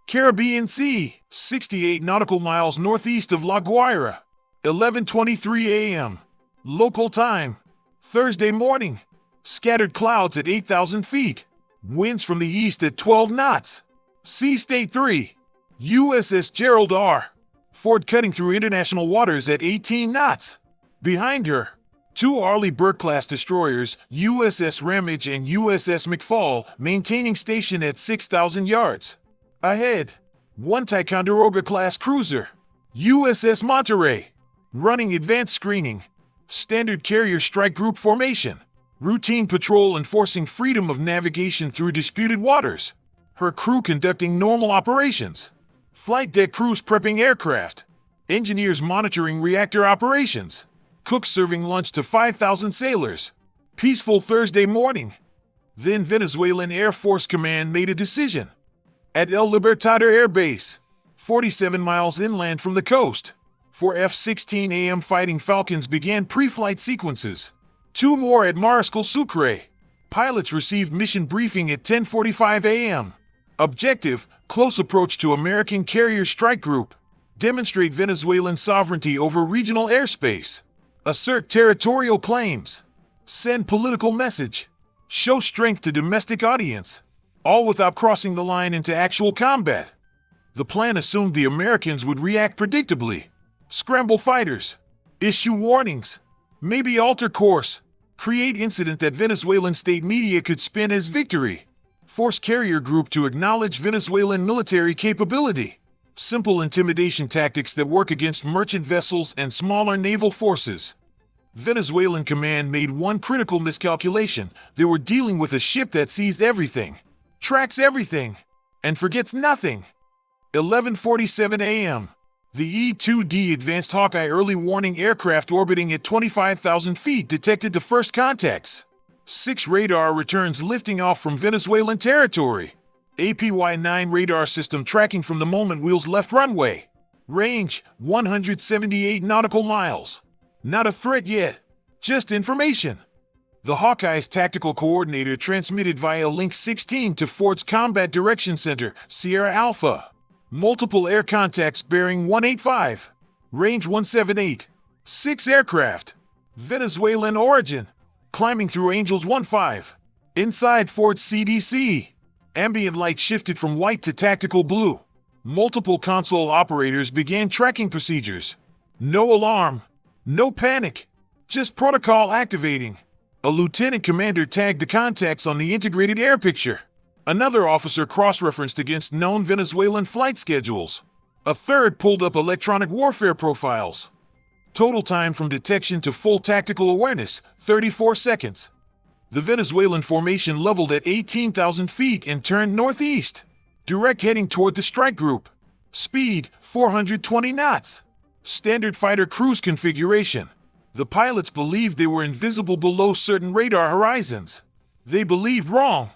Caribbean Sea, 68 nautical miles northeast of La Guaira, 11:23 a.m. Local time, Thursday morning. Scattered clouds at 8,000 feet. Winds from the east at 12 knots. Sea State 3, USS Gerald R. Ford cutting through international waters at 18 knots. Behind her, two Arleigh Burke-class destroyers, USS Ramage and USS McFall, maintaining station at 6,000 yards. Ahead, one Ticonderoga-class cruiser, USS Monterey, running advanced screening, standard carrier strike group formation, routine patrol enforcing freedom of navigation through disputed waters, her crew conducting normal operations, flight deck crews prepping aircraft, engineers monitoring reactor operations, cooks serving lunch to 5,000 sailors. Peaceful Thursday morning. Then Venezuelan Air Force Command made a decision. At El Libertador Air Base, 47 miles inland from the coast, 4 F-16AM Fighting Falcons began pre-flight sequences. 2 more at Mariscal Sucre. Pilots received mission briefing at 10:45 a.m. Objective: close approach to American carrier strike group. Demonstrate Venezuelan sovereignty over regional airspace. Assert territorial claims. Send political message. Show strength to domestic audience. All without crossing the line into actual combat. The plan assumed the Americans would react predictably. Scramble fighters. Issue warnings. Maybe alter course. Create incident that Venezuelan state media could spin as victory. Force carrier group to acknowledge Venezuelan military capability. Simple intimidation tactics that work against merchant vessels and smaller naval forces. Venezuelan command made one critical miscalculation. They were dealing with a ship that sees everything, tracks everything, and forgets nothing. 11:47 a.m. The E-2D Advanced Hawkeye early warning aircraft orbiting at 25,000 feet detected the first contacts. 6 radar returns lifting off from Venezuelan territory. APY-9 radar system tracking from the moment wheels left runway. Range, 178 nautical miles. Not a threat yet, just information. The Hawkeye's tactical coordinator transmitted via Link 16 to Ford's Combat Direction Center, Sierra Alpha. Multiple air contacts bearing 185. Range 178. 6 aircraft. Venezuelan origin. Climbing through Angels 1-5. Inside Ford's CDC. Ambient light shifted from white to tactical blue. Multiple console operators began tracking procedures. No alarm. No panic. Just protocol activating. A lieutenant commander tagged the contacts on the integrated air picture. Another officer cross-referenced against known Venezuelan flight schedules. A third pulled up electronic warfare profiles. Total time from detection to full tactical awareness, 34 seconds. The Venezuelan formation leveled at 18,000 feet and turned northeast. Direct heading toward the strike group. Speed, 420 knots. Standard fighter cruise configuration. The pilots believed they were invisible below certain radar horizons. They believed wrong.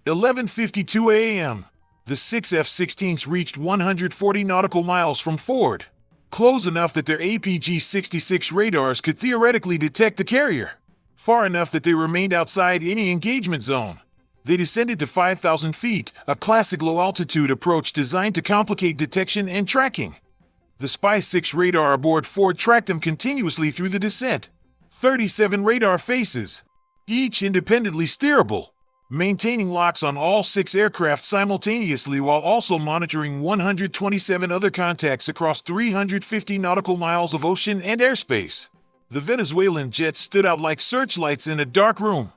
11:52 a.m. The 6 F-16s reached 140 nautical miles from Ford. Close enough that their APG-66 radars could theoretically detect the carrier. Far enough that they remained outside any engagement zone. They descended to 5,000 feet, a classic low-altitude approach designed to complicate detection and tracking. The Spy-6 radar aboard Ford tracked them continuously through the descent. 37 radar faces, each independently steerable, maintaining locks on all 6 aircraft simultaneously while also monitoring 127 other contacts across 350 nautical miles of ocean and airspace. The Venezuelan jets stood out like searchlights in a dark room.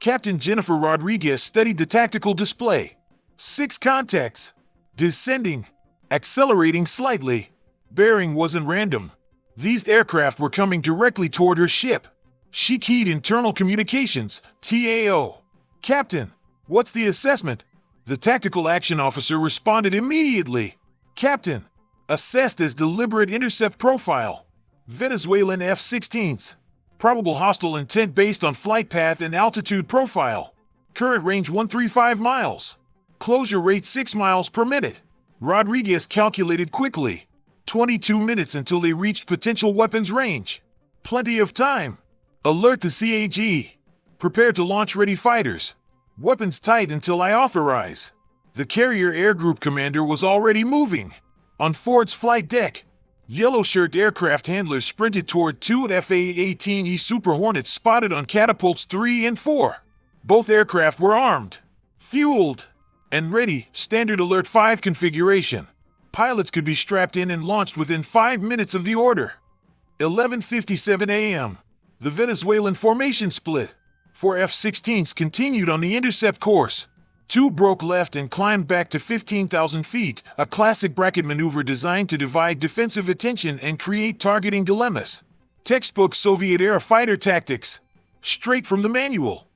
Captain Jennifer Rodriguez studied the tactical display. 6 contacts. Descending. Accelerating slightly. Bearing wasn't random. These aircraft were coming directly toward her ship. She keyed internal communications, TAO. Captain, what's the assessment? The tactical action officer responded immediately. Captain, assessed as deliberate intercept profile. Venezuelan F-16s. Probable hostile intent based on flight path and altitude profile. Current range 135 miles. Closure rate 6 miles per minute. Rodriguez calculated quickly. 22 minutes until they reached potential weapons range. Plenty of time. Alert the CAG. Prepare to launch ready fighters. Weapons tight until I authorize. The carrier air group commander was already moving. On Ford's flight deck, yellow-shirt aircraft handlers sprinted toward two F-18E Super Hornets spotted on catapults 3 and 4. Both aircraft were armed, fueled, and ready, Standard Alert 5 configuration. Pilots could be strapped in and launched within 5 minutes of the order. 11:57 a.m. The Venezuelan formation split. 4 F-16s continued on the intercept course. 2 broke left and climbed back to 15,000 feet, a classic bracket maneuver designed to divide defensive attention and create targeting dilemmas. Textbook Soviet-era fighter tactics. Straight from the manual.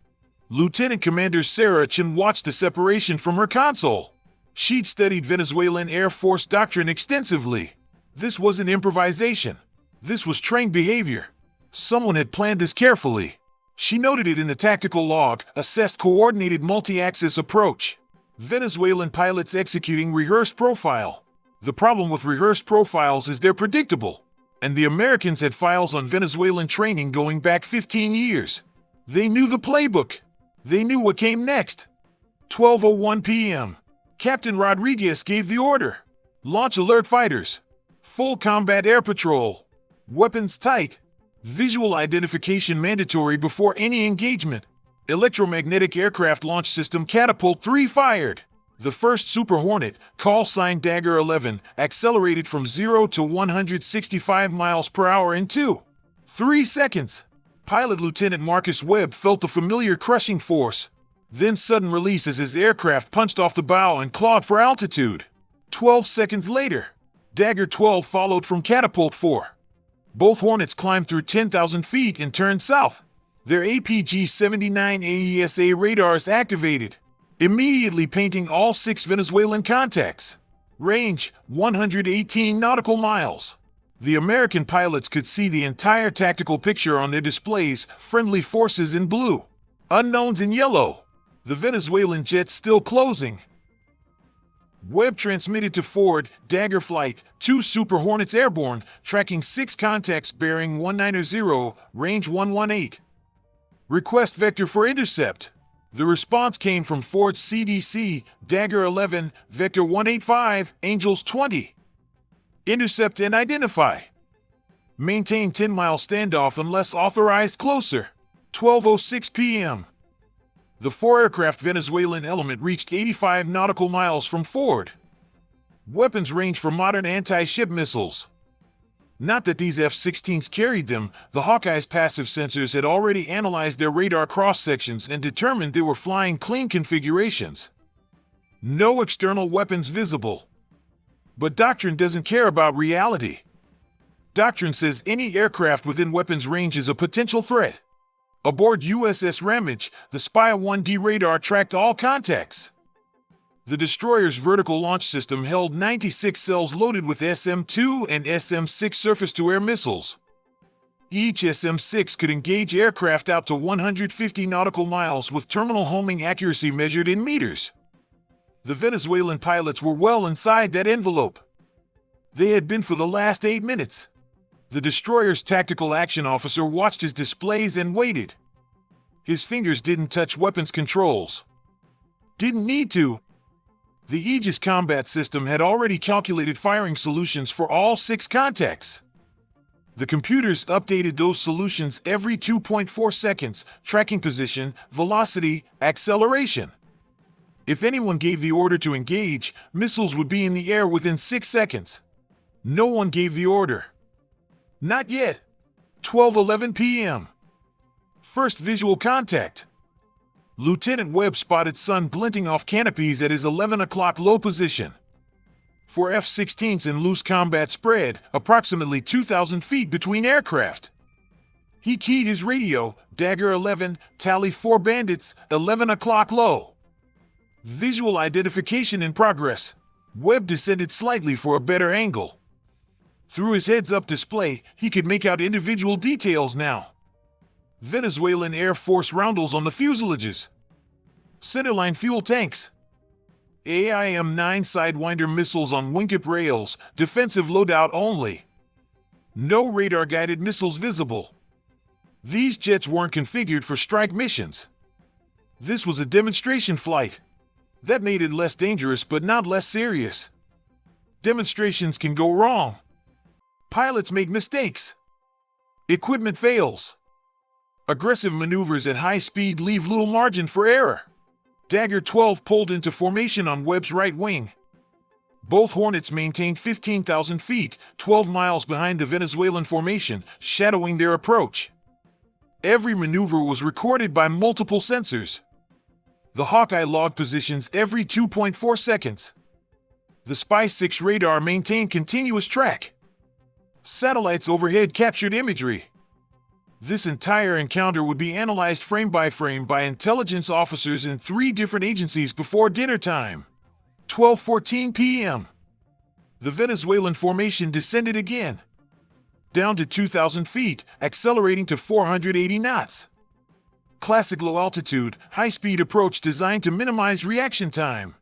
Lieutenant Commander Sarah Chin watched the separation from her console. She'd studied Venezuelan Air Force doctrine extensively. This wasn't improvisation. This was trained behavior. Someone had planned this carefully. She noted it in the tactical log, assessed coordinated multi-axis approach. Venezuelan pilots executing rehearsed profile. The problem with rehearsed profiles is they're predictable. And the Americans had files on Venezuelan training going back 15 years. They knew the playbook. They knew what came next. 12:01 p.m. Captain Rodriguez gave the order. Launch alert fighters. Full combat air patrol. Weapons tight. Visual identification mandatory before any engagement. Electromagnetic aircraft launch system Catapult 3 fired. The first Super Hornet, call sign Dagger 11, accelerated from 0 to 165 miles per hour in 2.3 seconds. Pilot Lieutenant Marcus Webb felt the familiar crushing force. Then sudden release as his aircraft punched off the bow and clawed for altitude. 12 seconds later, Dagger 12 followed from Catapult 4. Both Hornets climbed through 10,000 feet and turned south. Their APG-79 AESA radars activated, immediately painting all 6 Venezuelan contacts. Range, 118 nautical miles. The American pilots could see the entire tactical picture on their displays, friendly forces in blue, unknowns in yellow. The Venezuelan jets still closing. Webb transmitted to Ford, Dagger Flight, 2 Super Hornets airborne, tracking 6 contacts bearing 190, range 118. Request vector for intercept. The response came from Ford's CDC, Dagger 11, Vector 185, Angels 20. Intercept and identify. Maintain 10-mile standoff unless authorized closer. 12:06 p.m. The 4-aircraft Venezuelan element reached 85 nautical miles from Ford. Weapons range for modern anti-ship missiles. Not that these F-16s carried them, the Hawkeye's passive sensors had already analyzed their radar cross-sections and determined they were flying clean configurations. No external weapons visible. But doctrine doesn't care about reality. Doctrine says any aircraft within weapons range is a potential threat. Aboard USS Ramage, the Spy-1D radar tracked all contacts. The destroyer's vertical launch system held 96 cells loaded with SM-2 and SM-6 surface-to-air missiles. Each SM-6 could engage aircraft out to 150 nautical miles with terminal homing accuracy measured in meters. The Venezuelan pilots were well inside that envelope. They had been for the last 8 minutes. The destroyer's tactical action officer watched his displays and waited. His fingers didn't touch weapons controls. Didn't need to. The Aegis combat system had already calculated firing solutions for all 6 contacts. The computers updated those solutions every 2.4 seconds, tracking position, velocity, acceleration. If anyone gave the order to engage, missiles would be in the air within 6 seconds. No one gave the order. Not yet. 12:11 p.m. First visual contact. Lieutenant Webb spotted sun glinting off canopies at his 11 o'clock low position. 4 F-16s in loose combat spread, approximately 2,000 feet between aircraft. He keyed his radio, Dagger 11, tally 4 bandits, 11 o'clock low. Visual identification in progress. Webb descended slightly for a better angle. Through his heads-up display, he could make out individual details now. Venezuelan Air Force roundels on the fuselages. Centerline fuel tanks. AIM-9 Sidewinder missiles on wingtip rails, defensive loadout only. No radar-guided missiles visible. These jets weren't configured for strike missions. This was a demonstration flight. That made it less dangerous but not less serious. Demonstrations can go wrong. Pilots make mistakes. Equipment fails. Aggressive maneuvers at high speed leave little margin for error. Dagger 12 pulled into formation on Webb's right wing. Both Hornets maintained 15,000 feet, 12 miles behind the Venezuelan formation, shadowing their approach. Every maneuver was recorded by multiple sensors. The Hawkeye logged positions every 2.4 seconds. The Spy 6 radar maintained continuous track. Satellites overhead captured imagery. This entire encounter would be analyzed frame by intelligence officers in 3 different agencies before dinner time. 12:14 p.m. The Venezuelan formation descended again. Down to 2,000 feet, accelerating to 480 knots. Classic low altitude, high-speed approach designed to minimize reaction time.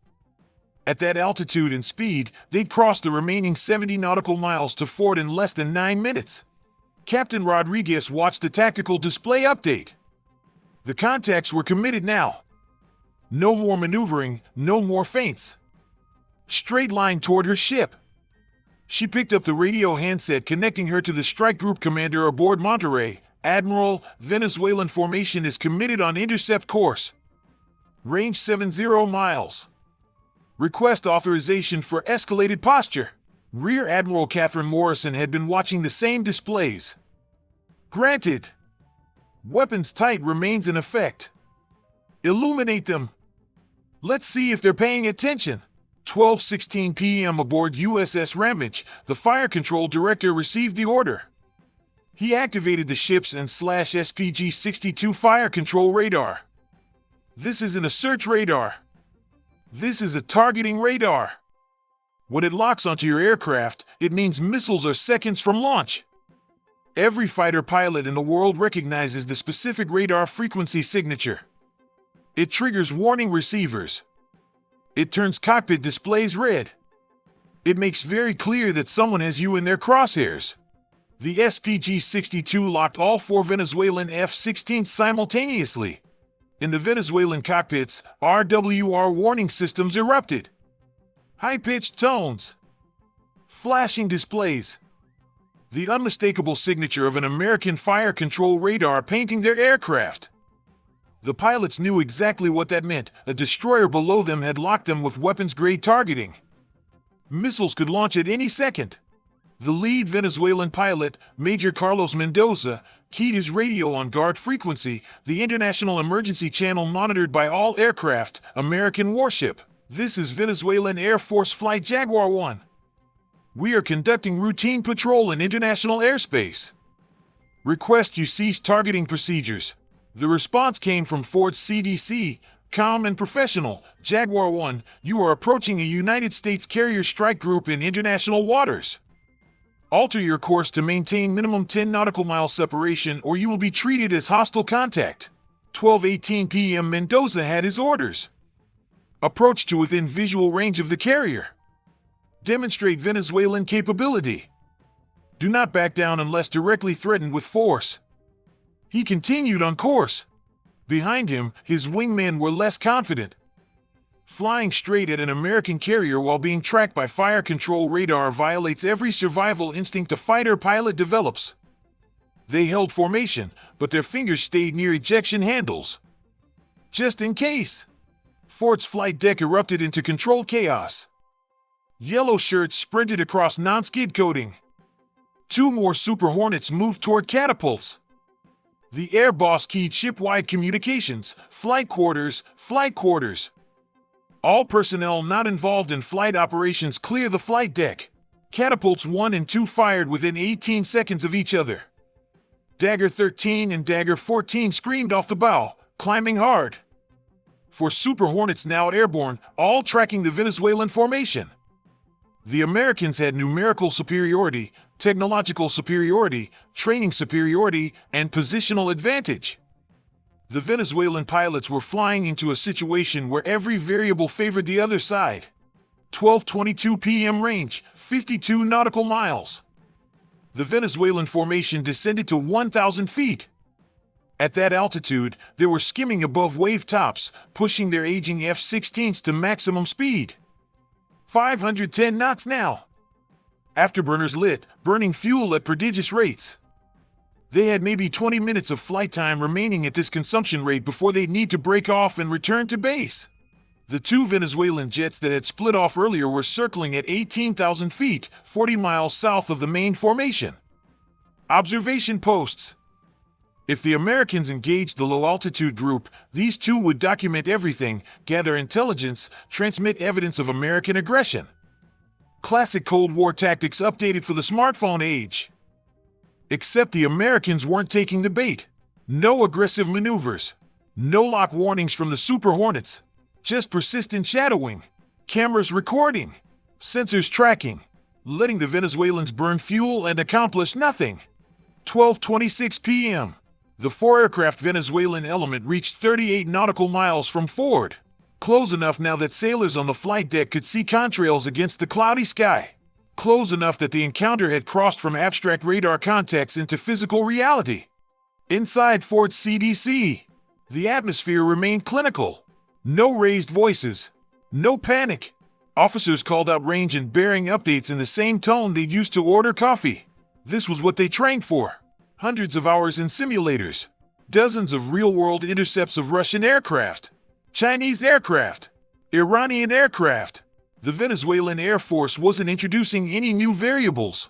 At that altitude and speed, they'd cross the remaining 70 nautical miles to Fort in less than 9 minutes. Captain Rodriguez watched the tactical display update. The contacts were committed now. No more maneuvering, no more feints. Straight line toward her ship. She picked up the radio handset connecting her to the strike group commander aboard Monterey. Admiral, Venezuelan formation is committed on intercept course. Range 70 miles. Request authorization for escalated posture. Rear Admiral Catherine Morrison had been watching the same displays. Granted. Weapons tight remains in effect. Illuminate them. Let's see if they're paying attention. 12:16 p.m. aboard USS Ramage, the fire control director received the order. He activated the ship's and SPG-62 fire control radar. This isn't a search radar. This is a targeting radar. When it locks onto your aircraft, it means missiles are seconds from launch. Every fighter pilot in the world recognizes the specific radar frequency signature. It triggers warning receivers. It turns cockpit displays red. It makes very clear that someone has you in their crosshairs. The SPG-62 locked all 4 Venezuelan F-16s simultaneously. In the Venezuelan cockpits, RWR warning systems erupted. High-pitched tones. Flashing displays. The unmistakable signature of an American fire control radar painting their aircraft. The pilots knew exactly what that meant. A destroyer below them had locked them with weapons-grade targeting. Missiles could launch at any second. The lead Venezuelan pilot, Major Carlos Mendoza, keyed his radio on guard frequency, the international emergency channel monitored by all aircraft, American warship. This is Venezuelan Air Force Flight Jaguar 1. We are conducting routine patrol in international airspace. Request you cease targeting procedures. The response came from Ford's CDC, calm and professional. Jaguar 1, you are approaching a United States carrier strike group in international waters. Alter your course to maintain minimum 10 nautical mile separation or you will be treated as hostile contact. 12:18 p.m. Mendoza had his orders. Approach to within visual range of the carrier. Demonstrate Venezuelan capability. Do not back down unless directly threatened with force. He continued on course. Behind him, his wingmen were less confident. Flying straight at an American carrier while being tracked by fire control radar violates every survival instinct a fighter pilot develops. They held formation, but their fingers stayed near ejection handles. Just in case. Ford's flight deck erupted into controlled chaos. Yellow shirts sprinted across non-skid coating. 2 more Super Hornets moved toward catapults. The air boss keyed ship-wide communications, flight quarters. All personnel not involved in flight operations clear the flight deck. Catapults 1 and 2 fired within 18 seconds of each other. Dagger 13 and Dagger 14 screamed off the bow, climbing hard. 4 Super Hornets now airborne, all tracking the Venezuelan formation. The Americans had numerical superiority, technological superiority, training superiority, and positional advantage. The Venezuelan pilots were flying into a situation where every variable favored the other side. 12:22 p.m. range, 52 nautical miles. The Venezuelan formation descended to 1,000 feet. At that altitude, they were skimming above wave tops, pushing their aging F-16s to maximum speed. 510 knots now. Afterburners lit, burning fuel at prodigious rates. They had maybe 20 minutes of flight time remaining at this consumption rate before they'd need to break off and return to base. The two Venezuelan jets that had split off earlier were circling at 18,000 feet, 40 miles south of the main formation. Observation posts. If the Americans engaged the low-altitude group, these two would document everything, gather intelligence, transmit evidence of American aggression. Classic Cold War tactics updated for the smartphone age. Except the Americans weren't taking the bait. No aggressive maneuvers. No lock warnings from the Super Hornets. Just persistent shadowing. Cameras recording. Sensors tracking. Letting the Venezuelans burn fuel and accomplish nothing. 12:26 p.m. The four-aircraft Venezuelan element reached 38 nautical miles from Ford. Close enough now that sailors on the flight deck could see contrails against the cloudy sky. Close enough that the encounter had crossed from abstract radar contacts into physical reality. Inside Ford's CDC, the atmosphere remained clinical. No raised voices. No panic. Officers called out range and bearing updates in the same tone they'd used to order coffee. This was what they trained for. Hundreds of hours in simulators. Dozens of real-world intercepts of Russian aircraft. Chinese aircraft. Iranian aircraft. The Venezuelan Air Force wasn't introducing any new variables.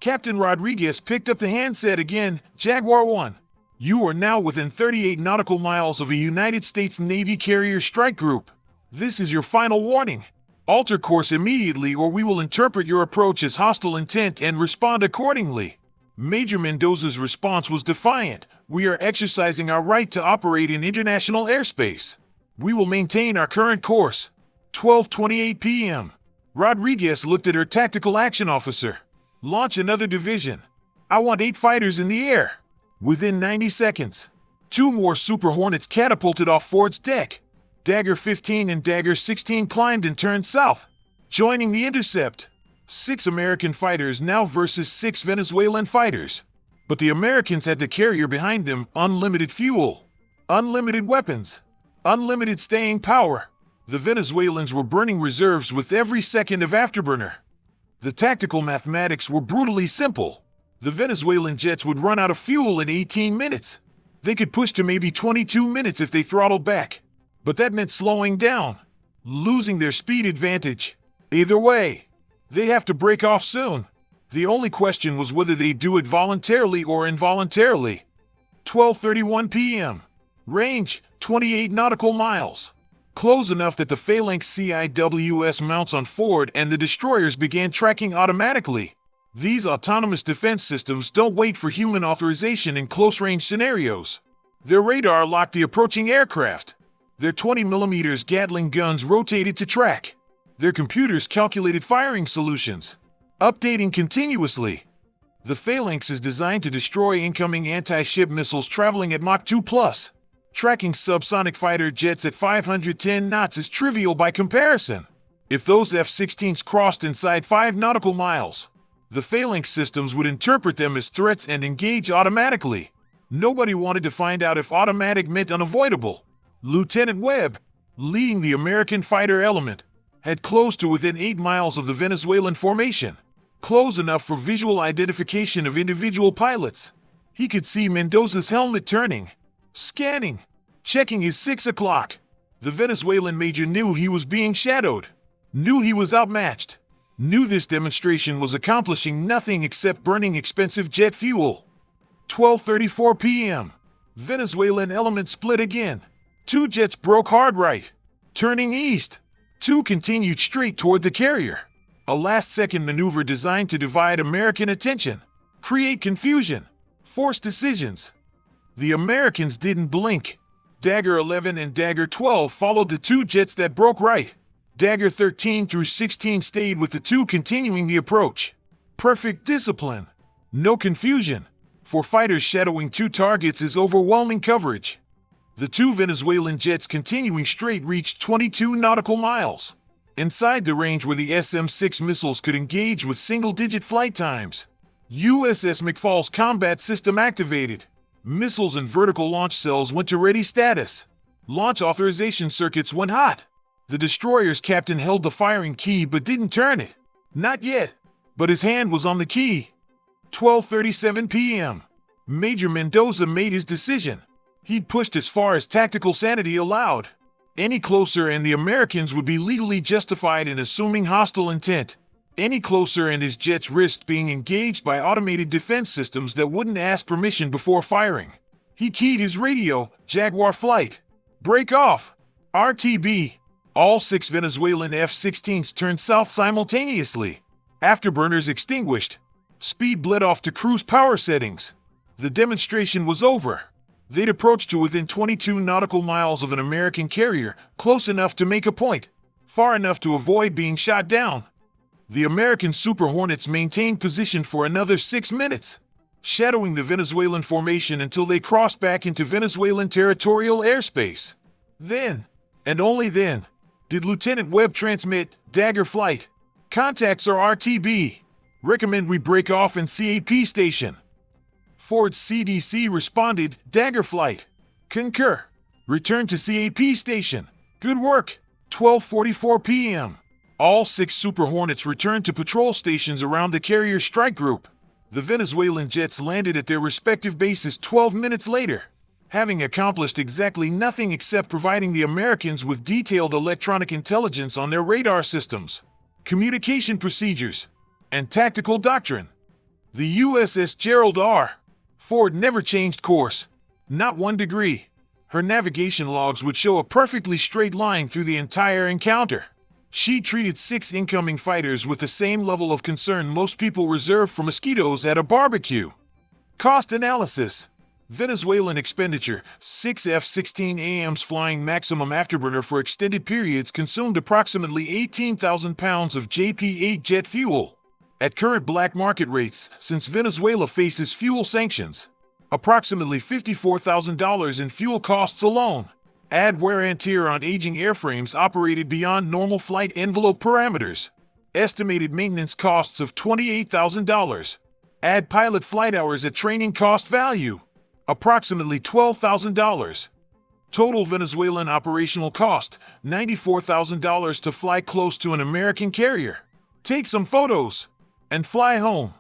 Captain Rodriguez picked up the handset again. Jaguar 1. You are now within 38 nautical miles of a United States Navy carrier strike group. This is your final warning. Alter course immediately or we will interpret your approach as hostile intent and respond accordingly. Major Mendoza's response was defiant. We are exercising our right to operate in international airspace. We will maintain our current course. 12:28 p.m. Rodriguez looked at her tactical action officer. Launch another division. I want 8 fighters in the air. Within 90 seconds, 2 more Super Hornets catapulted off Ford's deck. Dagger 15 and Dagger 16 climbed and turned south, joining the intercept. 6 American fighters now versus 6 Venezuelan fighters. But the Americans had the carrier behind them, unlimited fuel, unlimited weapons, unlimited staying power. The Venezuelans were burning reserves with every second of afterburner. The tactical mathematics were brutally simple. The Venezuelan jets would run out of fuel in 18 minutes. They could push to maybe 22 minutes if they throttled back. But that meant slowing down, losing their speed advantage. Either way, they'd have to break off soon. The only question was whether they'd do it voluntarily or involuntarily. 12:31 p.m. Range, 28 nautical miles. Close enough that the phalanx CIWS mounts on Ford and the destroyers began tracking automatically. These autonomous defense systems don't wait for human authorization in close-range scenarios. Their radar locked the approaching aircraft. Their 20mm Gatling guns rotated to track. Their computers calculated firing solutions, updating continuously. The phalanx is designed to destroy incoming anti-ship missiles traveling at Mach 2+. Tracking subsonic fighter jets at 510 knots is trivial by comparison. If those F-16s crossed inside 5 nautical miles, the phalanx systems would interpret them as threats and engage automatically. Nobody wanted to find out if automatic meant unavoidable. Lieutenant Webb, leading the American fighter element, had closed to within 8 miles of the Venezuelan formation, close enough for visual identification of individual pilots. He could see Mendoza's helmet turning, scanning, checking his 6 o'clock. The Venezuelan major knew he was being shadowed, knew he was outmatched, knew this demonstration was accomplishing nothing except burning expensive jet fuel. 12:34 p.m. Venezuelan element split again. 2 jets broke hard right, turning east. 2 continued straight toward the carrier. A last-second maneuver designed to divide American attention, create confusion, force decisions. The Americans didn't blink. Dagger 11 and Dagger 12 followed the 2 jets that broke right. Dagger 13 through 16 stayed with the 2 continuing the approach. Perfect discipline. No confusion. For fighters shadowing 2 targets is overwhelming coverage. The 2 Venezuelan jets continuing straight reached 22 nautical miles. Inside the range where the SM-6 missiles could engage with single-digit flight times. USS McFall's combat system activated. Missiles and vertical launch cells went to ready status. Launch authorization circuits went hot. The destroyer's captain held the firing key but didn't turn it. Not yet, but his hand was on the key. 12:37 p.m. Major Mendoza made his decision. He'd pushed as far as tactical sanity allowed. Any closer and the Americans would be legally justified in assuming hostile intent. Any closer and his jets risked being engaged by automated defense systems that wouldn't ask permission before firing. He keyed his radio, Jaguar flight. Break off. RTB. All 6 Venezuelan F-16s turned south simultaneously. Afterburners extinguished. Speed bled off to cruise power settings. The demonstration was over. They'd approached to within 22 nautical miles of an American carrier, close enough to make a point, far enough to avoid being shot down. The American Super Hornets maintained position for another 6 minutes, shadowing the Venezuelan formation until they crossed back into Venezuelan territorial airspace. Then, and only then, did Lieutenant Webb transmit, "Dagger flight. Contacts are RTB. Recommend we break off in CAP station." Ford's CDC responded, "Dagger flight. Concur. Return to CAP station. Good work." 12:44 p.m. All 6 Super Hornets returned to patrol stations around the carrier strike group. The Venezuelan jets landed at their respective bases 12 minutes later, having accomplished exactly nothing except providing the Americans with detailed electronic intelligence on their radar systems, communication procedures, and tactical doctrine. The USS Gerald R. Ford never changed course, not 1 degree. Her navigation logs would show a perfectly straight line through the entire encounter. She treated 6 incoming fighters with the same level of concern most people reserve for mosquitoes at a barbecue. Cost analysis. Venezuelan expenditure. 6 F-16AMs flying maximum afterburner for extended periods consumed approximately 18,000 pounds of JP-8 jet fuel. At current black market rates, since Venezuela faces fuel sanctions, approximately $54,000 in fuel costs alone. Add wear and tear on aging airframes operated beyond normal flight envelope parameters. Estimated maintenance costs of $28,000. Add pilot flight hours at training cost value. Approximately $12,000. Total Venezuelan operational cost, $94,000 to fly close to an American carrier. Take some photos and fly home.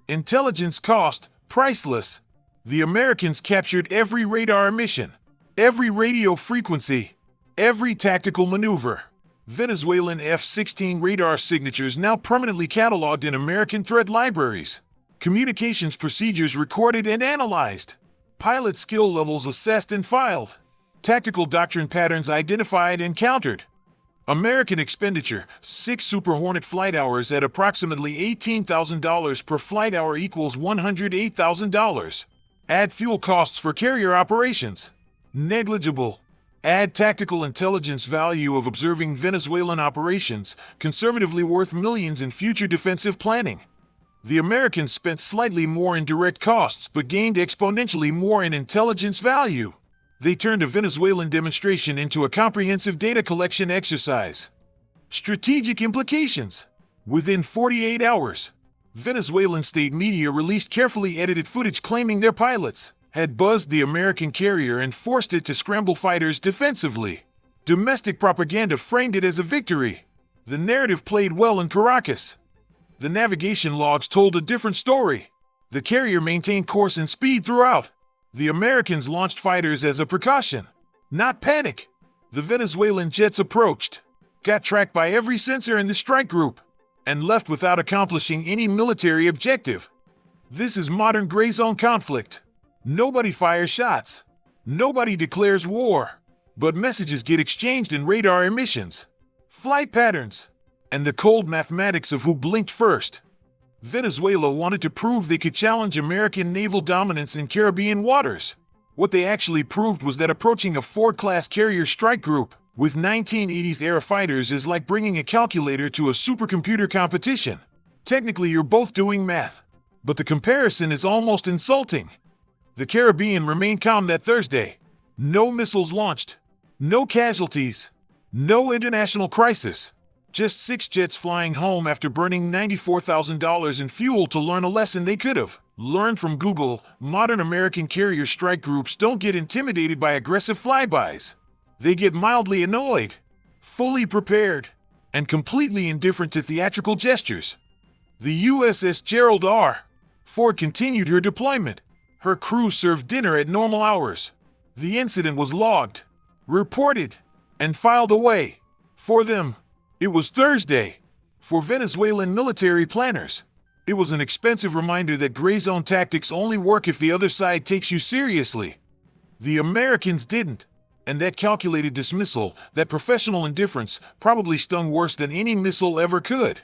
Intelligence cost, priceless. The Americans captured every radar emission, every radio frequency, every tactical maneuver. Venezuelan F-16 radar signatures now permanently cataloged in American threat libraries. Communications procedures recorded and analyzed. Pilot skill levels assessed and filed. Tactical doctrine patterns identified and countered. American expenditure, 6 Super Hornet flight hours at approximately $18,000 per flight hour equals $108,000. Add fuel costs for carrier operations. Negligible. Add tactical intelligence value of observing Venezuelan operations, conservatively worth millions in future defensive planning. The Americans spent slightly more in direct costs but gained exponentially more in intelligence value. They turned a Venezuelan demonstration into a comprehensive data collection exercise. Strategic implications. Within 48 hours, Venezuelan state media released carefully edited footage claiming their pilots had buzzed the American carrier and forced it to scramble fighters defensively. Domestic propaganda framed it as a victory. The narrative played well in Caracas. The navigation logs told a different story. The carrier maintained course and speed throughout. The Americans launched fighters as a precaution, not panic. The Venezuelan jets approached, got tracked by every sensor in the strike group, and left without accomplishing any military objective. This is modern gray zone conflict. Nobody fires shots. Nobody declares war. But messages get exchanged in radar emissions, flight patterns, and the cold mathematics of who blinked first. Venezuela wanted to prove they could challenge American naval dominance in Caribbean waters. What they actually proved was that approaching a Ford-class carrier strike group with 1980s-era fighters is like bringing a calculator to a supercomputer competition. Technically, you're both doing math, but the comparison is almost insulting. The Caribbean remained calm that Thursday. No missiles launched. No casualties. No international crisis. Just 6 jets flying home after burning $94,000 in fuel to learn a lesson they could have Learn from Google, modern American carrier strike groups don't get intimidated by aggressive flybys. They get mildly annoyed, fully prepared, and completely indifferent to theatrical gestures. The USS Gerald R. Ford continued her deployment. Her crew served dinner at normal hours. The incident was logged, reported, and filed away. For them, it was Thursday. For Venezuelan military planners, it was an expensive reminder that gray zone tactics only work if the other side takes you seriously. The Americans didn't, and that calculated dismissal, that professional indifference, probably stung worse than any missile ever could.